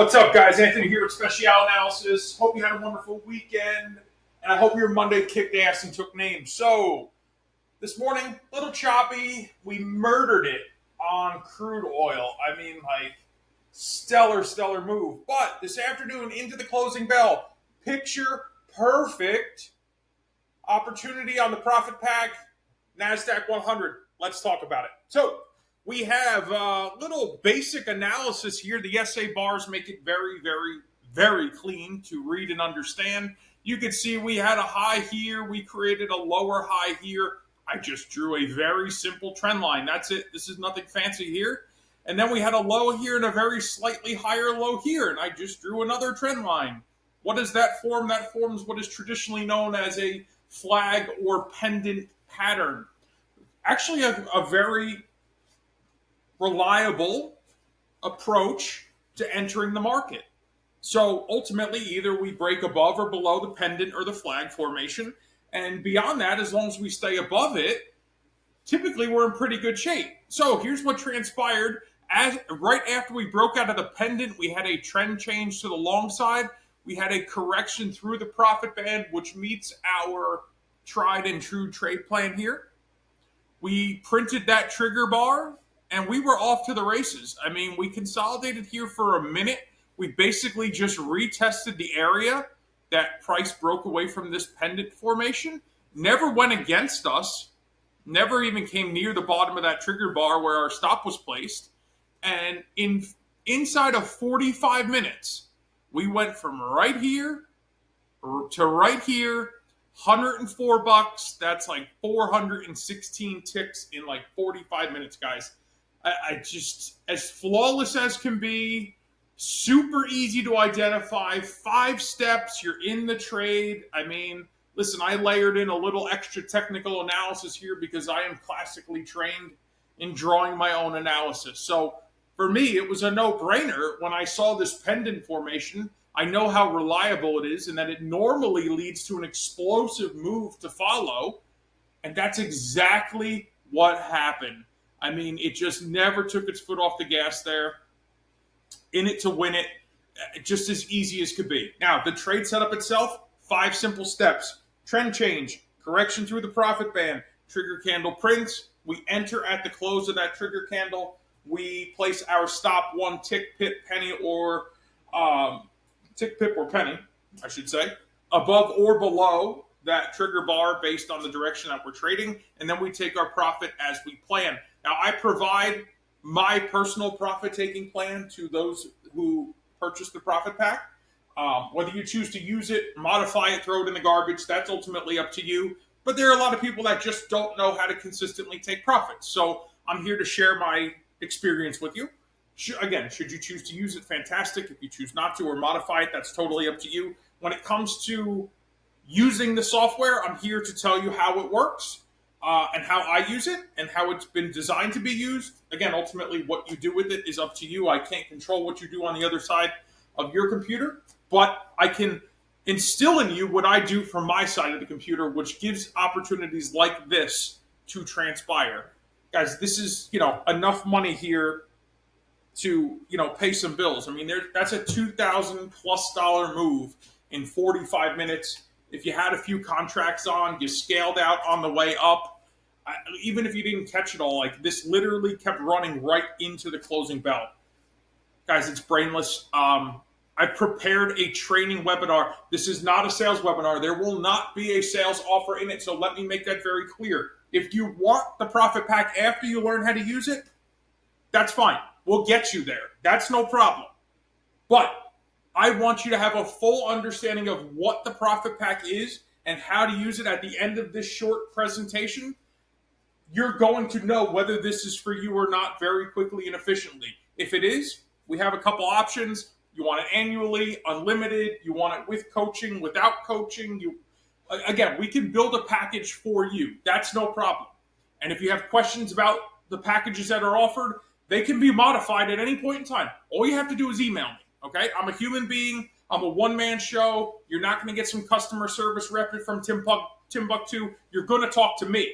What's up, guys? Anthony here with Special Analysis. Hope you had a wonderful weekend, and I hope your Monday kicked ass and took names. So, this morning, a little choppy. We murdered it on crude oil. I mean, like, stellar move. But this afternoon, into the closing bell, picture perfect opportunity on the profit pack, Nasdaq 100. Let's talk about it. So, we have a little basic analysis here. The SA bars make it very clean to read and understand. You can see we had a high here. We created a lower high here. I just drew a very simple trend line. That's it. This is nothing fancy here. And then we had a low here and a very slightly higher low here. And I just drew another trend line. What does that form? That forms what is traditionally known as a flag or pendant pattern. Actually, a very reliable approach to entering the market. So ultimately, either we break above or below the pendant or the flag formation. And beyond that, as long as we stay above it, typically we're in pretty good shape. So here's what transpired. Right after we broke out of the pendant, we had a trend change to the long side. We had a correction through the profit band, which meets our tried and true trade plan here. We printed that trigger bar, and we were off to the races. I mean, we consolidated here for a minute. We basically just retested the area that price broke away from this pendant formation. Never went against us. Never even came near the bottom of that trigger bar where our stop was placed. And inside of 45 minutes, we went from right here to right here, $104. That's like 416 ticks in like 45 minutes, guys. I just, as flawless as can be, super easy to identify, 5 steps, you're in the trade. I mean, listen, I layered in a little extra technical analysis here because I am classically trained in drawing my own analysis. So for me, it was a no-brainer when I saw this pendant formation. I know how reliable it is and that it normally leads to an explosive move to follow, and that's exactly what happened. I mean, it just never took its foot off the gas there. In it to win it, just as easy as could be. Now, the trade setup itself, 5 simple steps. Trend change, correction through the profit band, trigger candle prints. We enter at the close of that trigger candle. We place our stop 1 tick, pip, penny, or tick, pip, or penny, I should say, above or below that trigger bar based on the direction that we're trading. And then we take our profit as we plan. Now, I provide my personal profit-taking plan to those who purchase the profit pack. Whether you choose to use it, modify it, throw it in the garbage, that's ultimately up to you. But there are a lot of people that just don't know how to consistently take profits. So I'm here to share my experience with you. Again, should you choose to use it, fantastic. If you choose not to or modify it, that's totally up to you. When it comes to using the software, I'm here to tell you how it works. And how I use it and how it's been designed to be used. Again, ultimately, what you do with it is up to you. I can't control what you do on the other side of your computer, but I can instill in you what I do from my side of the computer, which gives opportunities like this to transpire. Guys, this is, enough money here to, pay some bills. I mean, that's a $2,000+ move in 45 minutes. If you had a few contracts on, you scaled out on the way up. Even if you didn't catch it all, like this literally kept running right into the closing bell. Guys, it's brainless. I prepared a training webinar. This is not a sales webinar. There will not be a sales offer in it, so let me make that very clear. If you want the profit pack after you learn how to use it, that's fine. We'll get you there. That's no problem. But I want you to have a full understanding of what the profit pack is and how to use it at the end of this short presentation. You're going to know whether this is for you or not very quickly and efficiently. If it is, we have a couple options. You want it annually, unlimited. You want it with coaching, without coaching. Again, we can build a package for you. That's no problem. And if you have questions about the packages that are offered, they can be modified at any point in time. All you have to do is email me. Okay, I'm a human being. I'm a one-man show. You're not going to get some customer service rep from Timbuktu. You're going to talk to me.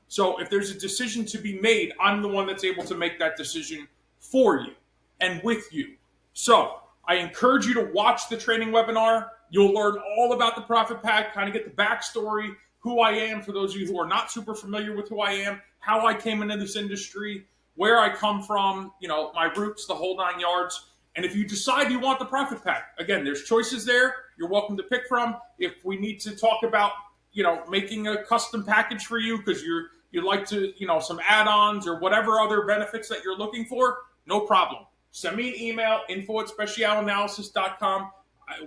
So if there's a decision to be made, I'm the one that's able to make that decision for you and with you. So I encourage you to watch the training webinar. You'll learn all about the profit pack, kind of get the backstory, who I am for those of you who are not super familiar with who I am, how I came into this industry, where I come from, you know, my roots, the whole 9 yards. And if you decide you want the profit pack, again, there's choices there. You're welcome to pick from. If we need to talk about, you know, making a custom package for you because you'd like to, you know, some add-ons or whatever other benefits that you're looking for, no problem. Send me an email, info@specialanalysis.com.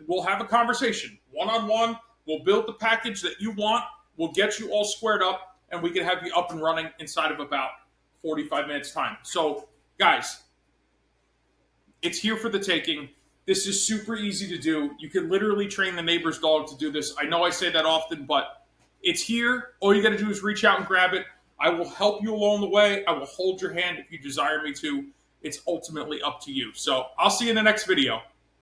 We'll have a conversation, one-on-one. We'll build the package that you want. We'll get you all squared up, and we can have you up and running inside of about 45 minutes time. So, guys, it's here for the taking. This is super easy to do. You can literally train the neighbor's dog to do this. I know I say that often, but it's here. All you got to do is reach out and grab it. I will help you along the way. I will hold your hand if you desire me to. It's ultimately up to you. So I'll see you in the next video.